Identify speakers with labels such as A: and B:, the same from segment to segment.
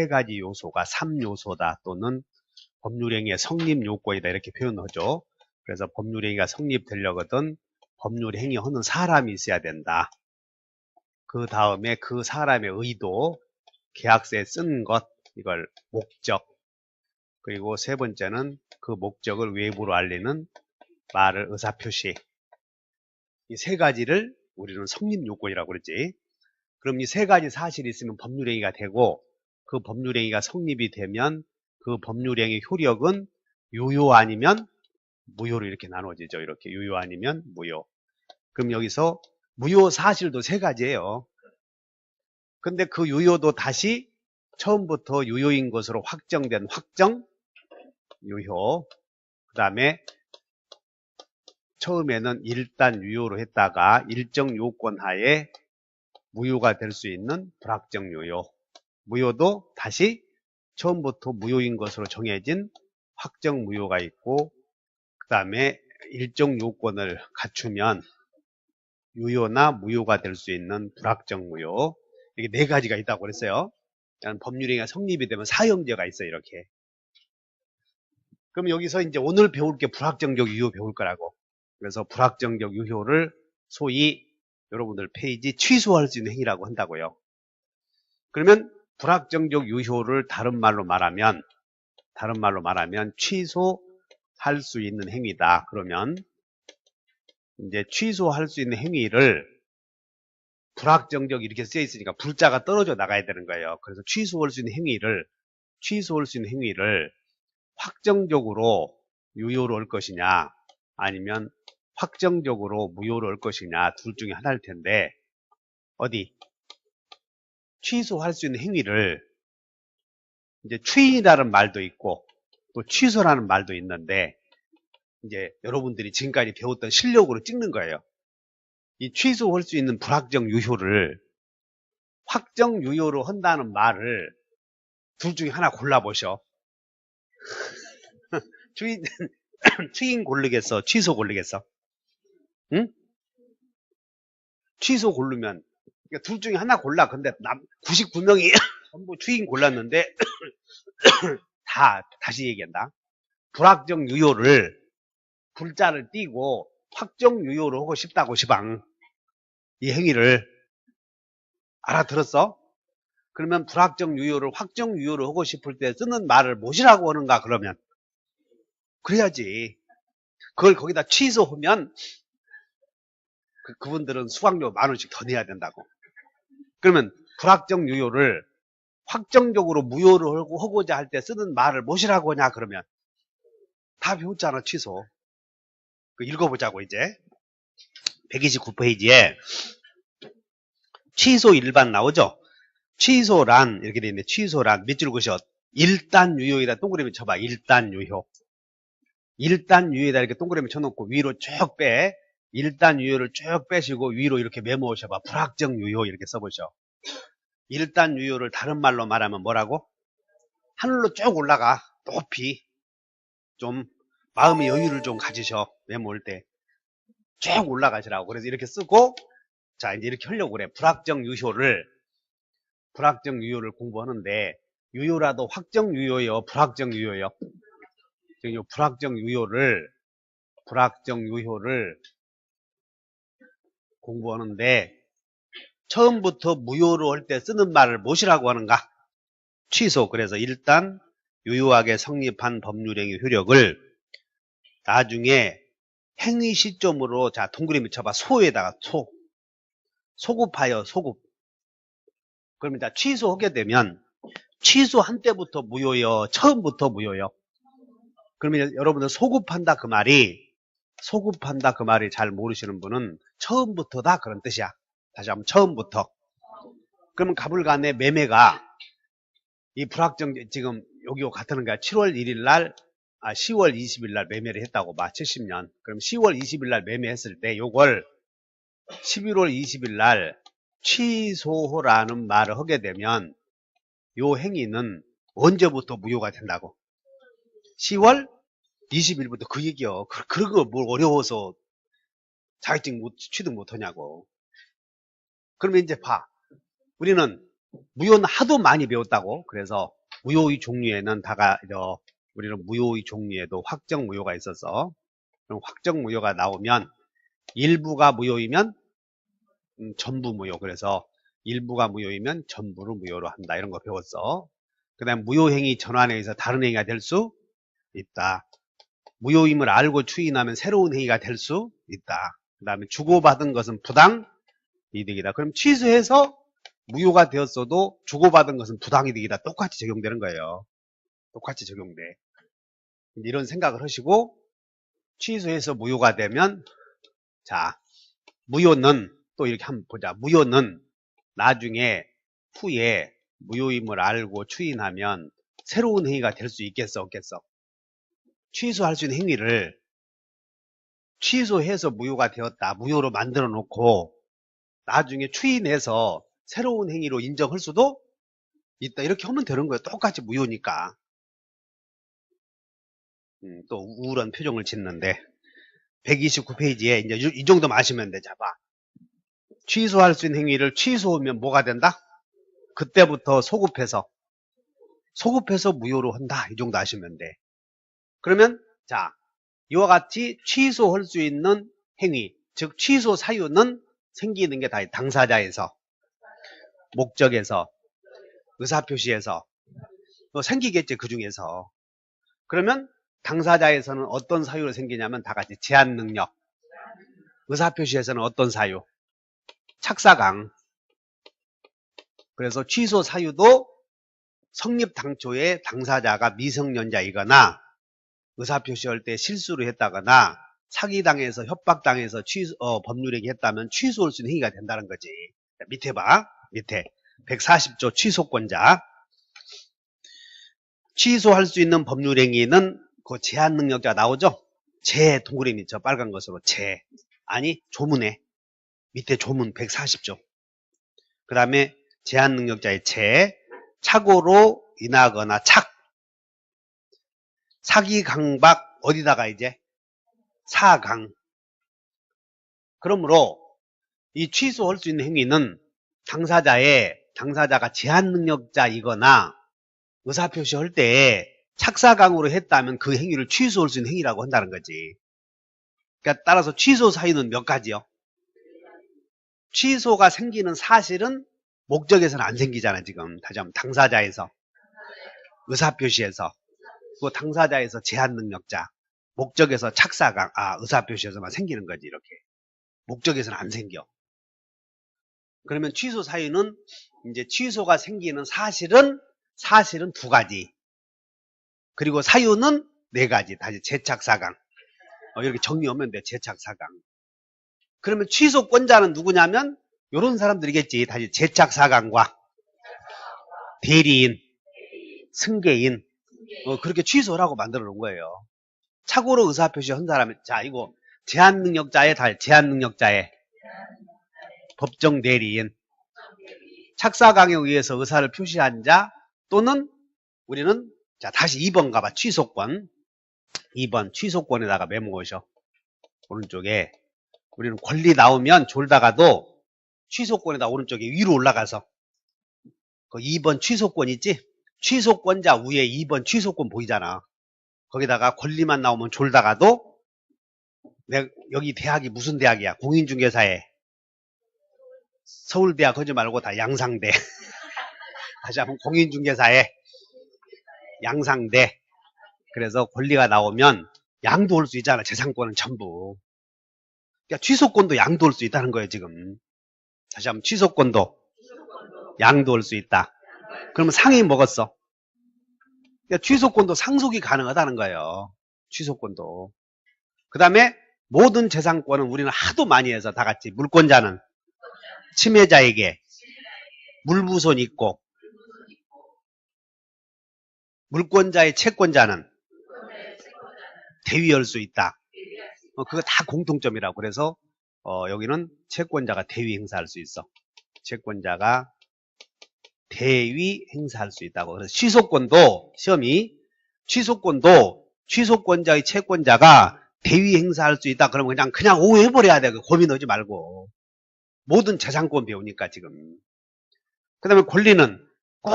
A: 세 가지 요소가 3요소다 또는 법률행위의 성립요건이다 이렇게 표현하죠. 그래서 법률행위가 성립되려거든 법률행위 하는 사람이 있어야 된다. 그 다음에 그 사람의 의도, 계약서에 쓴 것, 이걸 목적, 그리고 세 번째는 그 목적을 외부로 알리는 말을 의사표시. 이 세 가지를 우리는 성립요건이라고 그러지. 그럼 이 세 가지 사실이 있으면 법률행위가 되고 그 법률행위가 성립이 되면 그 법률행위 효력은 유효 아니면 무효로 이렇게 나눠지죠. 이렇게 유효 아니면 무효. 그럼 여기서 무효 사실도 세 가지예요. 근데 그 유효도 다시 처음부터 유효인 것으로 확정된 확정 유효. 그 다음에 처음에는 일단 유효로 했다가 일정 요건 하에 무효가 될 수 있는 불확정 유효. 무효도 다시 처음부터 무효인 것으로 정해진 확정 무효가 있고, 그 다음에 일정 요건을 갖추면 유효나 무효가 될 수 있는 불확정 무효. 이게 네 가지가 있다고 그랬어요. 법률행위가 성립이 되면 사형제가 있어요. 이렇게. 그럼 여기서 이제 오늘 배울 게 불확정적 유효 배울 거라고. 그래서 불확정적 유효를 소위 여러분들 페이지 취소할 수 있는 행위라고 한다고요. 그러면 불확정적 유효를 다른 말로 말하면 취소할 수 있는 행위다. 그러면 이제 취소할 수 있는 행위를 불확정적 이렇게 쓰여 있으니까 불자가 떨어져 나가야 되는 거예요. 그래서 취소할 수 있는 행위를 확정적으로 유효로 할 것이냐 아니면 확정적으로 무효로 할 것이냐 둘 중에 하나일 텐데 어디 취소할 수 있는 행위를 이제 추인이라는 말도 있고 또 취소라는 말도 있는데 이제 여러분들이 지금까지 배웠던 실력으로 찍는 거예요. 이 취소할 수 있는 불확정 유효를 확정 유효로 한다는 말을 둘 중에 하나 골라보셔. 추인 고르겠어? 취소 고르겠어? 응? 취소 고르면 그러니까 둘 중에 하나 골라. 근데 99명이 전부 추인 골랐는데 다시 얘기한다. 불확정 유효를 불자를 띄고 확정 유효로 하고 싶다고 시방. 이 행위를 알아들었어? 그러면 불확정 유효를 확정 유효로 하고 싶을 때 쓰는 말을 무엇이라고 하는가 그러면 그래야지. 그걸 거기다 취소하면 그분들은 수강료 10,000원씩 더 내야 된다고. 그러면 불확정 유효를 확정적으로 무효로 하고자 할 때 쓰는 말을 무엇이라고 하냐 그러면 다 배웠잖아. 취소. 읽어보자고. 이제 129페이지에 취소 일반 나오죠. 취소란 이렇게 돼 있는데 취소란 밑줄 그으셔. 일단 유효이다 동그라미 쳐봐. 일단 유효. 일단 유효이다 이렇게 동그라미 쳐놓고 위로 쭉 빼. 일단 유효를 쭉 빼시고 위로 이렇게 메모하셔봐. 불확정 유효 이렇게 써보셔. 일단 유효를 다른 말로 말하면 뭐라고? 하늘로 쭉 올라가. 높이. 좀 마음의 여유를 좀 가지셔. 메모할 때. 쭉 올라가시라고. 그래서 이렇게 쓰고 자 이제 이렇게 하려고 그래. 불확정 유효를 공부하는데 유효라도 확정 유효요 불확정 유효요? 지금 불확정 유효를 공부하는데 처음부터 무효로 할 때 쓰는 말을 무엇이라고 하는가? 취소. 그래서 일단 유효하게 성립한 법률행위 효력을 나중에 행위 시점으로 자 동그라미 쳐봐. 소에다가 소급하여 소급. 그러면 자 취소하게 되면 취소한 때부터 무효요 처음부터 무효요? 그러면 여러분들 소급한다 그 말이 잘 모르시는 분은 처음부터다 그런 뜻이야. 다시 한번 처음부터. 그러면 가불간의 매매가 이 불확정 지금 여기 같은 거야. 7월 1일 날 10월 20일 날 매매를 했다고 봐. 70년. 그럼 10월 20일 날 매매했을 때 요걸 11월 20일 날 취소라는 말을 하게 되면 요 행위는 언제부터 무효가 된다고? 10월 20일부터 그 얘기요. 그런 거 뭘 어려워서 자격증 취득 못하냐고. 그러면 이제 봐. 우리는 무효는 하도 많이 배웠다고. 그래서 무효의 종류에는 우리는 무효의 종류에도 확정 무효가 있어서, 그럼 확정 무효가 나오면 일부가 무효이면 전부 무효. 그래서 일부가 무효이면 전부를 무효로 한다. 이런 거 배웠어. 그 다음 무효행위 전환에 의해서 다른 행위가 될 수 있다. 무효임을 알고 추인하면 새로운 행위가 될 수 있다. 그 다음에 주고받은 것은 부당 이득이다. 그럼 취소해서 무효가 되었어도 주고받은 것은 부당이득이다. 똑같이 적용되는 거예요. 똑같이 적용돼. 이런 생각을 하시고, 취소해서 무효가 되면, 자, 무효는 또 이렇게 한번 보자. 무효는 나중에 후에 무효임을 알고 추인하면 새로운 행위가 될 수 있겠어, 없겠어? 취소할 수 있는 행위를 취소해서 무효가 되었다, 무효로 만들어 놓고 나중에 추인해서 새로운 행위로 인정할 수도 있다. 이렇게 하면 되는 거예요. 똑같이 무효니까. 또 우울한 표정을 짓는데 129페이지에 이제 이 정도만 아시면 돼. 잡아. 취소할 수 있는 행위를 취소하면 뭐가 된다? 그때부터 소급해서 무효로 한다. 이 정도 아시면 돼. 그러면 자, 이와 같이 취소할 수 있는 행위, 즉 취소 사유는 생기는 게 다 당사자에서, 목적에서, 의사표시에서 생기겠지. 그 중에서. 그러면 당사자에서는 어떤 사유로 생기냐면 다 같이 제한능력, 의사표시에서는 어떤 사유? 착사강. 그래서 취소 사유도 성립 당초에 당사자가 미성년자이거나 의사표시할 때 실수를 했다거나 사기당해서 협박당해서 법률행위 했다면 취소할 수 있는 행위가 된다는 거지. 밑에 봐. 밑에 140조 취소권자. 취소할 수 있는 법률행위는 그 제한능력자 나오죠? 제 동그라미 저 빨간 것으로 제. 아니 조문에 밑에 조문 140조. 그 다음에 제한능력자의 제. 착오로 인하거나 사기 강박 어디다가 이제 사강. 그러므로 이 취소할 수 있는 행위는 당사자가 제한능력자이거나 의사표시할 때 착사강으로 했다면 그 행위를 취소할 수 있는 행위라고 한다는 거지. 그러니까 따라서 취소 사유는 몇 가지요? 취소가 생기는 사실은 목적에서는 안 생기잖아. 지금 다시 한번 당사자에서, 의사표시에서, 또 당사자에서 제한능력자, 목적에서 착사강, 의사표시에서만 생기는 거지. 이렇게 목적에서는 안 생겨. 그러면 취소 사유는 이제 취소가 생기는 사실은 두 가지, 그리고 사유는 네 가지. 다시 제착사강. 이렇게 정리하면 돼. 제착사강. 그러면 취소권자는 누구냐면 이런 사람들이겠지. 다시 제착사강과 대리인, 승계인, 그렇게 취소라고 만들어 놓은 거예요. 착오로 의사표시 한 사람이, 자, 이거 제한능력자의 법정 대리인, 착사강에 의해서 의사를 표시한 자, 또는 우리는, 자, 다시 2번 가봐. 취소권. 2번 취소권에다가 메모하셔. 오른쪽에 우리는 권리 나오면 졸다가도 취소권에다 오른쪽에 위로 올라가서 그 2번 취소권 있지? 취소권자 위에 2번 취소권 보이잖아. 거기다가 권리만 나오면 졸다가도 여기 대학이 무슨 대학이야? 공인중개사에 서울대학 하지 말고 다 양상대. 다시 한번 공인중개사에 양상대. 그래서 권리가 나오면 양도할 수 있잖아. 재산권은 전부. 그러니까 취소권도 양도할 수 있다는 거예요. 지금 다시 한번 취소권도 양도할 수 있다. 그러면 상이 먹었어. 그러니까 취소권도 상속이 가능하다는 거예요. 취소권도. 그 다음에 모든 재산권은 우리는 하도 많이 해서 다 같이 물권자는 침해자에게 물부손 있고, 물권자의 채권자는 대위할 수 있다. 그거 다 공통점이라고. 그래서 여기는 채권자가 대위 행사할 수 있어. 채권자가 대위 행사할 수 있다고. 그래서 취소권도 시험이 취소권자의 채권자가 대위 행사할 수 있다. 그러면 그냥 오해해버려야 돼. 고민하지 말고. 모든 재산권 배우니까 지금. 그 다음에 권리는 꼭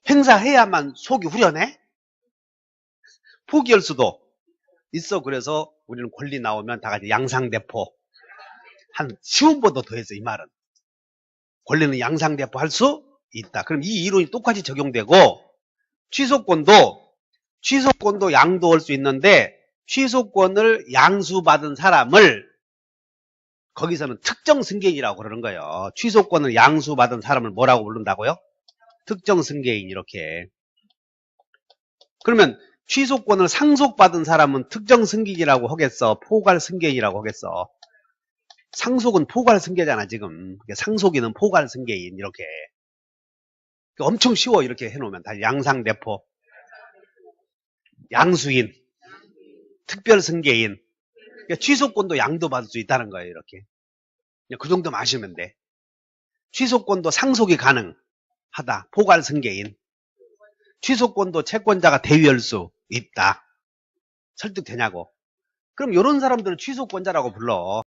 A: 행사해야만 속이 후련해? 포기할 수도 있어. 그래서 우리는 권리 나오면 다 같이 양상대포. 한 쉬운 번도 더 했어, 이 말은. 권리는 양상대포 할 수 있다. 그럼 이 이론이 똑같이 적용되고, 취소권도 양도할 수 있는데, 취소권을 양수받은 사람을 거기서는 특정 승계인이라고 그러는 거예요. 취소권을 양수받은 사람을 뭐라고 부른다고요? 특정 승계인. 이렇게. 그러면 취소권을 상속받은 사람은 특정 승계인이라고 하겠어? 포괄 승계인이라고 하겠어? 상속은 포괄 승계잖아, 지금. 상속인은 포괄 승계인. 이렇게. 엄청 쉬워. 이렇게 해놓으면 다 양상대포, 양수인, 특별 승계인. 그러니까 취소권도 양도받을 수 있다는 거예요. 이렇게. 그 정도만 아시면 돼. 취소권도 상속이 가능하다. 포괄 승계인. 취소권도 채권자가 대위할 수 있다. 설득되냐고. 그럼 이런 사람들을 취소권자라고 불러.